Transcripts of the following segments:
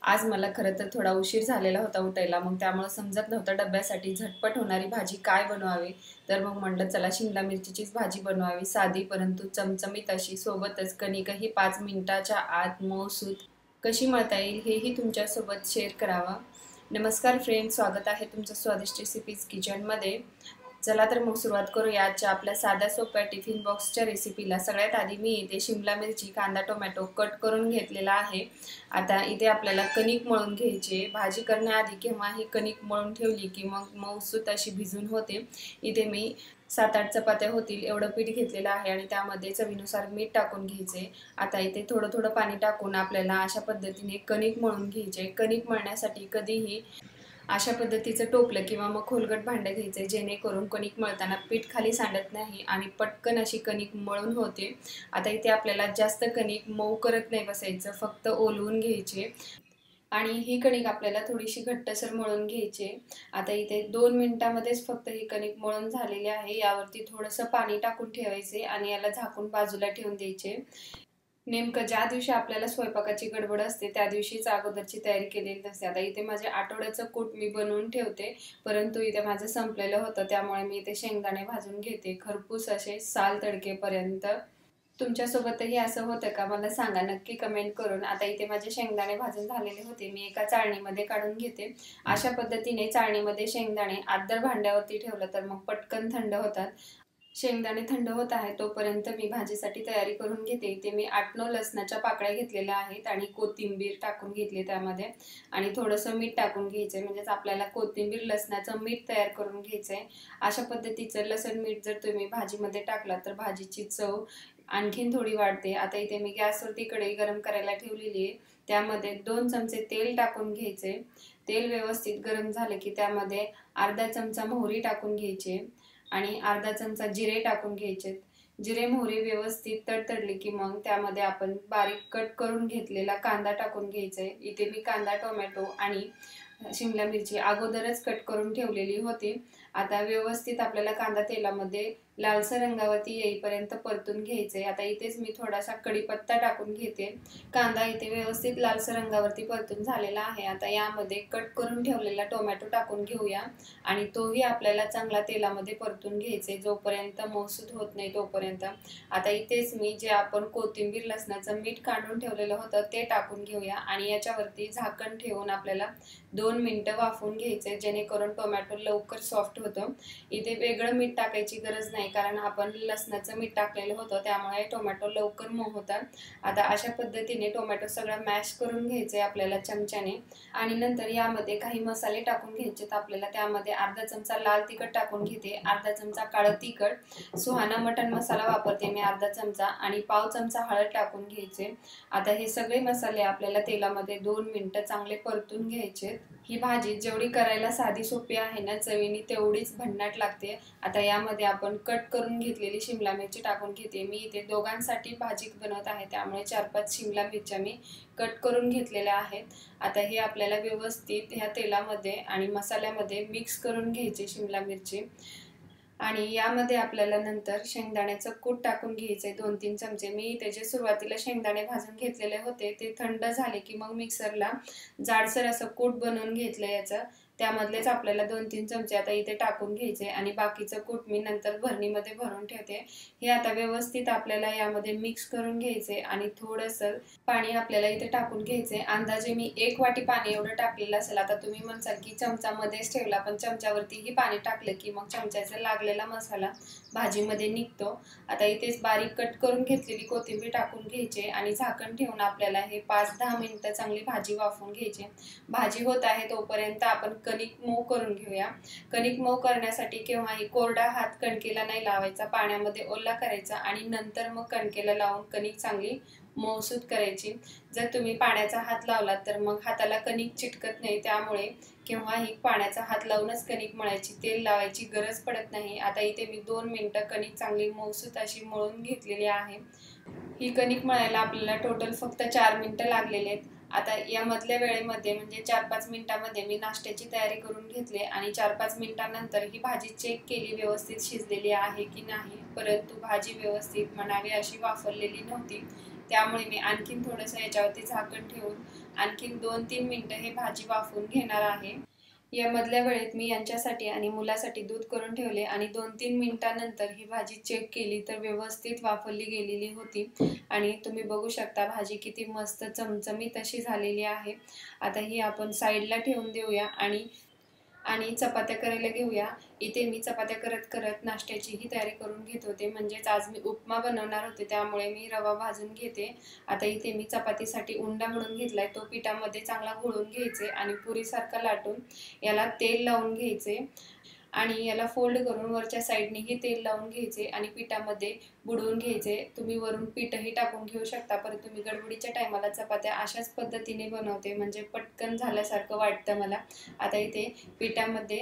आज मला खरं तर थोडा उशीर झालेला होता उठायला, मग त्यामुळे समजत नव्हतं डब्यासाठी झटपट होणारी भाजी काय बनवावी. तर मग म्हटलं चला शिमला मिरचीचीच भाजी बनवावी, साधी परंतु चमचमीत अशी. सोबतच कणिकही 5 मिनिटाच्या आत मऊसूत कशी मळता येईल हेही तुमच्यासोबत शेअर करावा. नमस्कार फ्रेंड, स्वागत आहे तुमचं स्वादिष्ट रेसिपीज किचनमध्ये. चला तर मग सुरुवात करूया आजच्या आपल्या साध्या सोप्या टिफिन बॉक्सच्या रेसिपीला. सगळ्यात आधी मी इथे शिमला मिरची, कांदा, टोमॅटो कट करून घेतलेला आहे. आता इथे आपल्याला कणिक मळून घ्यायची. भाजी करण्याआधी किंवा ही कणिक मळून ठेवली की मग मऊसूत अशी भिजून होते. इथे मी 7-8 चपात्या होतील एवढं पीठ घेतलेलं आहे आणि त्यामध्ये चवीनुसार मीठ टाकून घ्यायचे. आता इथे थोडं थोडं पाणी टाकून आपल्याला अशा पद्धतीने कणिक मळून घ्यायचे. कणिक मळण्यासाठी कधीही अशा पद्धतीचं टोपलं किंवा मग खोलगट भांडं घ्यायचं, जेणेकरून कणिक मळताना पीठ खाली सांडत नाही आणि पटकन अशी कणिक मळून होते. आता इथे आपल्याला जास्त कणिक मऊ करत नाही बसायचं, फक्त ओलवून घ्यायचे आणि ही कणिक आपल्याला थोडीशी घट्टसर मळून घ्यायची. आता इथे 2 मिनिटांमध्येच फक्त ही कणिक मळून झालेली आहे. यावरती थोडंसं पाणी टाकून ठेवायचे आणि याला झाकून बाजूला ठेवून द्यायचे. नेमकं ज्या दिवशी आपल्याला स्वयंपाकाची गडबड असते त्या दिवशीच अगोदरची तयारी केलेली नसते. आता इथे माझे आठवड्याचं कूट मी बनवून ठेवते, परंतु इथे माझं संपलेलं होतं, त्यामुळे मी इथे शेंगदाणे भाजून घेते खरपूस असे साल तडकेपर्यंत. तुमच्यासोबतही असं होतं का मला सांगा नक्की कमेंट करून. आता इथे माझे शेंगदाणे भाजून झालेले होते, मी एका चाळणीमध्ये काढून घेते. अशा पद्धतीने चाळणीमध्ये शेंगदाणे आदर भांड्यावरती ठेवलं तर मग पटकन थंड होतात. शेंगदाणे थंड होत आहे तोपर्यंत मी भाजीसाठी तयारी करून घेते. इथे मी 8-9 लसणाच्या पाकळ्या घेतलेल्या आहेत आणि कोथिंबीर टाकून घेतली त्यामध्ये आणि थोडंसं मीठ टाकून घ्यायचं आहे. म्हणजेच आपल्याला कोथिंबीर लसणाचं मीठ तयार करून घ्यायचं आहे. अशा पद्धतीचं लसण मीठ जर तुम्ही भाजीमध्ये टाकलात तर भाजीची चव आणखीन थोडी वाढते. आता इथे मी गॅसवरती कढई गरम करायला ठेवलेली आहे. त्यामध्ये 2 चमचे तेल टाकून घ्यायचे. तेल व्यवस्थित गरम झाले की त्यामध्ये अर्धा चमचा मोहरी टाकून घ्यायची आणि अर्धा चमचा जिरे टाकून घ्यायचे. जिरे मोहरी व्यवस्थित तडतडली की मग त्यामध्ये आपण बारीक कट करून घेतलेला कांदा टाकून घ्यायचा आहे. इथे मी कांदा, टोमॅटो आणि शिमला मिरची अगोदरच कट करून ठेवलेली होती. आता व्यवस्थित आपल्याला कांदा तेलामध्ये लालसर रंगावरती येईपर्यंत परतून घ्यायचे. आता इथेच मी थोडासा कढीपत्ता टाकून घेते. कांदा इथे व्यवस्थित लालसर रंगावरती परतून झालेला आहे. आता यामध्ये कट करून ठेवलेला टोमॅटो टाकून घेऊया आणि तोही आपल्याला चांगला तेलामध्ये परतून घ्यायचे जोपर्यंत मऊसूत होत नाही तोपर्यंत. आता इथेच मी जे आपण कोथिंबीर लसणाचं मीठ काढून ठेवलेलं होतं ते टाकून घेऊया आणि याच्यावरती झाकण ठेवून आपल्याला 2 मिनिटं वाफवून घ्यायचे, जेणेकरून टोमॅटो लवकर सॉफ्ट होतं. इथे वेगळं मीठ टाकायची गरज नाही, कारण आपण लसणाचं मीठ टाकलेलं होतं त्यामुळे टोमॅटो लवकर मऊ होतात. आता अशा पद्धतीने टोमॅटो सगळं मॅश करून घ्यायचे आपल्याला चमच्याने आणि नंतर यामध्ये काही मसाले टाकून घ्यायचे. आपल्याला त्यामध्ये अर्धा चमचा लाल तिखट टाकून घेते, अर्धा चमचा काळं तिखट, सुहाना मटण मसाला वापरते मी अर्धा चमचा आणि पाव चमचा हळद टाकून घ्यायचे. आता हे सगळे मसाले आपल्याला तेलामध्ये 2 मिनिटं चांगले परतून घ्यायचे. ही भाजी जेवढी करायला साधी सोपी आहे ना, चवीने तेवढीच भन्नाट लागते. आता यामध्ये आपण कट करून घेतलेली शिमला मिरची टाकून घेते. मी इथे दोघांसाठी भाजी बनवत आहे त्यामुळे 4-5 शिमला मिरच्या मी कट करून घेतलेल्या आहेत. आता हे आपल्याला व्यवस्थित ह्या तेलामध्ये आणि मसाल्यामध्ये मिक्स करून घ्यायचे शिमला मिरची आणि यामध्ये आपल्याला नंतर शेंगदाण्याचं कूट टाकून घ्यायचे 2-3 चमचे. मी त्याचे सुरुवातीला शेंगदाणे भाजून घेतलेले होते, ते थंड झाले की मग मिक्सरला जाडसर असं कूट बनवून घेतलं याचं. त्यामधलेच आपल्याला 2-3 चमचे आता इथे टाकून घ्यायचे आणि बाकीचं कूट मी नंतर भरणीमध्ये भरून ठेवते. हे आता व्यवस्थित आपल्याला यामध्ये मिक्स करून घ्यायचे आणि थोडंसं पाणी आपल्याला इथे टाकून घ्यायचे. अंदाजे मी 1 वाटी पाणी एवढं टाकलेलं असेल. आता तुम्ही म्हणसाल की चमचामध्येच ठेवला, पण चमच्यावरतीही पाणी टाकलं की मग चमच्याचा लागलेला मसाला भाजीमध्ये निघतो. आता इथेच बारीक कट करून घेतलेली कोथिंबीर टाकून घ्यायचे आणि झाकण ठेवून आपल्याला हे 5-10 मिनिटं चांगली भाजी वाफवून घ्यायची. भाजी होत आहे तोपर्यंत आपण कणिक मऊ करून घेऊया. कणिक मऊ करण्यासाठी केव्हाही कोरडा हात कणकेला नाही लावायचा, पाण्यामध्ये ओला करायचा आणि नंतर मग कणकेला लावून कणिक चांगली मऊसूत करायची. जर तुम्ही पाण्याचा हात लावलात तर मग हाताला कणिक चिटकत नाही, त्यामुळे केव्हाही पाण्याचा हात लावूनच कणिक मळायची, तेल लावायची गरज पडत नाही. आता इथे मी 2 मिनिटं कणिक चांगली मऊसूत अशी मळून घेतलेली आहे. ही कणिक मळायला आपल्याला टोटल फक्त 4 मिनिटं लागलेले आहेत. आता यामधल्या वेळेमध्ये म्हणजे 4-5 मिनिटांमध्ये मी नाश्त्याची तयारी करून घेतली आणि 4-5 मिनिटांनंतर ही भाजी चेक केली व्यवस्थित शिजलेली आहे की नाही, परंतु भाजी व्यवस्थित म्हणावी अशी वाफरलेली नव्हती. त्यामुळे मी आणखीन थोडंसं याच्यावरती झाकण ठेवून आणखीन 2-3 मिनिटं हे भाजी वाफवून घेणार आहे। या मधल्या वेळेत मी यांच्यासाठी आणि मुलासाठी दूध करून ठेवले आणि 2-3 मिनिटानंतर ही भाजी चेक केली तर व्यवस्थित वाफवली गेलेली होती आणि तुम्ही बघू शकता भाजी किती मस्त चमचमीत अशी झालेली आहे। आता ही आपण साईडला ठेवून देऊया आणि चपात्या करायला घेऊया। इथे मी चपात्या करत करत नाश्त्याचीही तयारी करून घेत होते, म्हणजेच आज मी उपमा बनवणार होते, त्यामुळे मी रवा भाजून घेते। आता इथे मी चपातीसाठी उंडा म्हणून घेतलाय, तो पिठामध्ये चांगला घोळून घ्यायचे आणि पुरीसारखा लाटून याला तेल लावून घ्यायचे आणि याला फोल्ड करून वरच्या साईडनेही तेल लावून घ्यायचे आणि पिठामध्ये बुडवून घ्यायचे। तुम्ही वरून पीठही टाकून घेऊ शकता, परंतु मी गडबडीच्या टायमाला चपात्या अशाच पद्धतीने बनवते, म्हणजे पटकन झाल्यासारखं वाटतं मला। आता इथे पिठामध्ये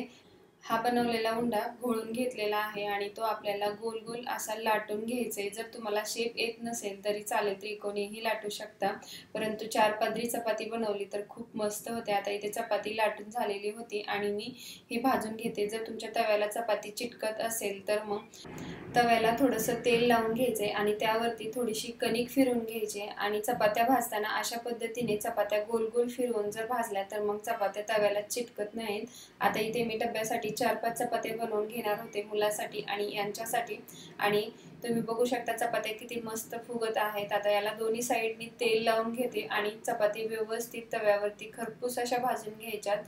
हा बनवलेला उंडा घोळून घेतलेला आहे आणि तो आपल्याला गोल गोल असा लाटून घ्यायचा आहे। जर तुम्हाला शेप येत नसेल तरी चालेल, त्रिकोणीही लाटू शकता, परंतु 4 पदरी चपाती बनवली तर खूप मस्त होते। आता इथे चपाती लाटून झालेली होती आणि मी ही भाजून घेते। जर तुमच्या तव्याला चपाती चिटकत असेल तर मग तव्याला थोडंसं तेल लावून घ्यायचे आणि त्यावरती थोडीशी कणिक फिरवून घ्यायचे आणि चपात्या भाजताना अशा पद्धतीने चपात्या गोल गोल फिरवून जर भाजल्या तर मग चपात्या तव्याला चिटकत नाहीत। आता इथे मी डब्यासाठी 4-5 चपात्या बनवून घेणार होते, मुलासाठी आणि यांच्यासाठी, आणि तुम्ही बघू शकता चपात्या किती मस्त फुगत आहेत। आता याला दोन्ही साईडनी तेल लावून घेते आणि चपाती व्यवस्थित तव्यावरती खरपूस अशा भाजून घ्यायच्यात।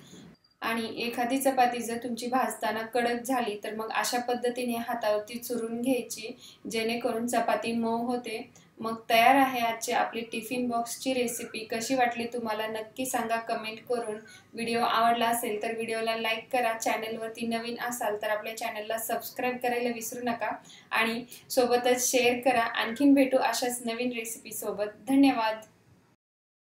आणि एखादी चपाती जर तुमची भाजताना कडक झाली तर मग अशा पद्धतीने हातावरती चुरून घ्यायची, जेणेकरून चपाती मऊ होते। मग तयार आहे आजची आपली टिफिन बॉक्सची रेसिपी। कशी वाटली तुम्हाला नक्की सांगा कमेंट करून। व्हिडिओ आवडला असेल तर व्हिडिओला लाईक करा, चॅनलवरती नवीन असाल तर आपल्या चॅनलला सबस्क्राईब करायला विसरू नका आणि सोबतच शेअर करा। आणखीन भेटू अशाच नवीन रेसिपी सोबत। धन्यवाद।